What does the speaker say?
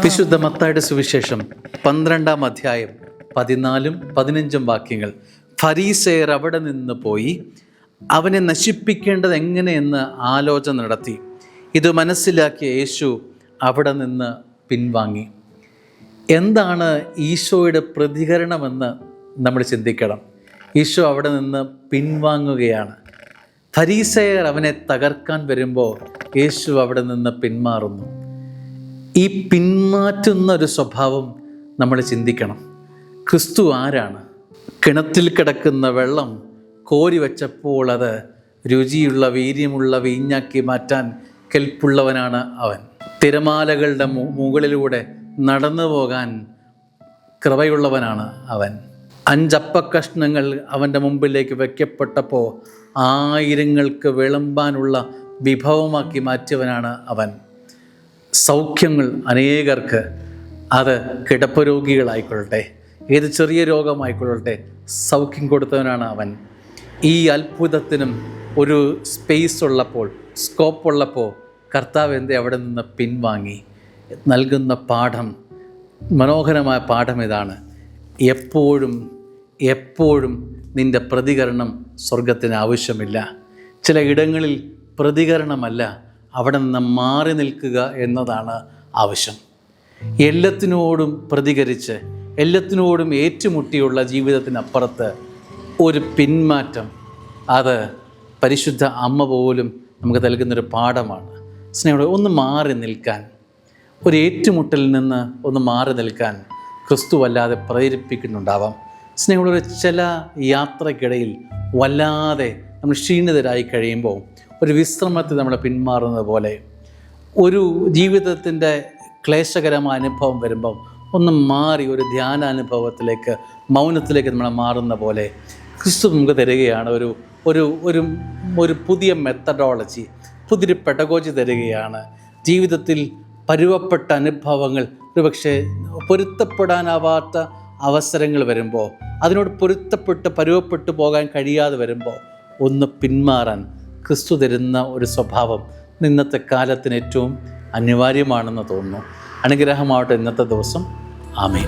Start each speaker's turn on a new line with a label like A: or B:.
A: വിശുദ്ധ മത്തായിയുടെ സുവിശേഷം 12-ാം അധ്യായം 14-15 വാക്യങ്ങൾ. ഫരീസയർ അവിടെ നിന്ന് പോയി അവനെ നശിപ്പിക്കേണ്ടത് എങ്ങനെയെന്ന് ആലോചന നടത്തി. ഇത് മനസ്സിലാക്കിയ യേശു അവിടെ നിന്ന് പിൻവാങ്ങി. എന്താണ് ഈശോയുടെ പ്രതികരണമെന്ന് നമ്മൾ ചിന്തിക്കണം. ഈശോ അവിടെ നിന്ന് പിൻവാങ്ങുകയാണ്. ഫരീസയർ അവനെ തകർക്കാൻ വരുമ്പോൾ യേശു അവിടെ നിന്ന് പിന്മാറുന്നു. ഈ പിന്മാറ്റുന്ന ഒരു സ്വഭാവം നമ്മൾ ചിന്തിക്കണം. ക്രിസ്തു ആരാണ്? കിണറ്റിൽ കിടക്കുന്ന വെള്ളം കോരി വച്ചപ്പോൾ അത് രുചിയുള്ള വീര്യമുള്ള വീഞ്ഞാക്കി മാറ്റാൻ കെൽപ്പുള്ളവനാണ് അവൻ. തിരമാലകളുടെ മുകളിലൂടെ നടന്നു പോകാൻ കൃപയുള്ളവനാണ് അവൻ. 5 അപ്പക്കഷ്ണങ്ങൾ അവൻ്റെ മുമ്പിലേക്ക് വയ്ക്കപ്പെട്ടപ്പോൾ 1000 വിളമ്പാനുള്ള വിഭവമാക്കി മാറ്റിയവനാണ് അവൻ. സൗഖ്യങ്ങൾ അനേകർക്ക്, അത് കിടപ്പ് രോഗികളായിക്കൊള്ളട്ടെ, ഏത് ചെറിയ രോഗമായിക്കൊള്ളട്ടെ, സൗഖ്യം കൊടുത്തവനാണ് അവൻ. ഈ അത്ഭുതത്തിനും ഒരു സ്പേസ് ഉള്ളപ്പോൾ, സ്കോപ്പ് ഉള്ളപ്പോൾ കർത്താവ് എന്തേ അവിടെ നിന്ന് പിൻവാങ്ങി? നൽകുന്ന പാഠം, മനോഹരമായ പാഠം ഇതാണ്: എപ്പോഴും നിൻ്റെ പ്രതികരണം സ്വർഗത്തിന് ആവശ്യമില്ല. ചില ഇടങ്ങളിൽ പ്രതികരണമല്ല, അവിടെ നിന്ന് മാറി നിൽക്കുക എന്നതാണ് ആവശ്യം. എല്ലാത്തിനോടും പ്രതികരിച്ച് എല്ലാത്തിനോടും ഏറ്റുമുട്ടിയുള്ള ജീവിതത്തിനപ്പുറത്ത് ഒരു പിന്മാറ്റം, അത് പരിശുദ്ധ അമ്മ പോലും നമുക്ക് നൽകുന്നൊരു പാഠമാണ്. സ്നേഹത്തോടെ ഒന്ന് മാറി നിൽക്കാൻ, ഒരു ഏറ്റുമുട്ടലിൽ നിന്ന് ഒന്ന് മാറി നിൽക്കാൻ ക്രിസ്തു വല്ലാതെ പ്രേരിപ്പിക്കുന്നുണ്ടാവാം. സ്നേഹമുള്ള ചില യാത്രക്കിടയിൽ വല്ലാതെ നമ്മൾ ക്ഷീണിതരായി കഴിയുമ്പോൾ ഒരു വിശ്രമത്തിൽ നമ്മൾ പിന്മാറുന്നത് പോലെ, ഒരു ജീവിതത്തിൻ്റെ ക്ലേശകരമായ അനുഭവം വരുമ്പം ഒന്ന് മാറി ഒരു ധ്യാനാനുഭവത്തിലേക്ക്, മൗനത്തിലേക്ക് നമ്മൾ മാറുന്ന പോലെ ക്രിസ്തു നമുക്ക് തരികയാണ് ഒരു പുതിയ മെത്തഡോളജി, പുതിയൊരു പെഡഗോജി തരികയാണ്. ജീവിതത്തിൽ പരുവപ്പെട്ട അനുഭവങ്ങൾ, ഒരുപക്ഷെ പൊരുത്തപ്പെടാനാവാത്ത അവസരങ്ങൾ വരുമ്പോൾ, അതിനോട് പരുവപ്പെട്ടു പോകാൻ കഴിയാതെ വരുമ്പോൾ ഒന്ന് പിന്മാറാൻ ക്രിസ്തു തരുന്ന ഒരു സ്വഭാവം ഇന്നത്തെ കാലത്തിന് ഏറ്റവും അനിവാര്യമാണെന്ന് തോന്നുന്നു. അനുഗ്രഹമാവട്ടെ ഇന്നത്തെ ദിവസം. ആമേൻ.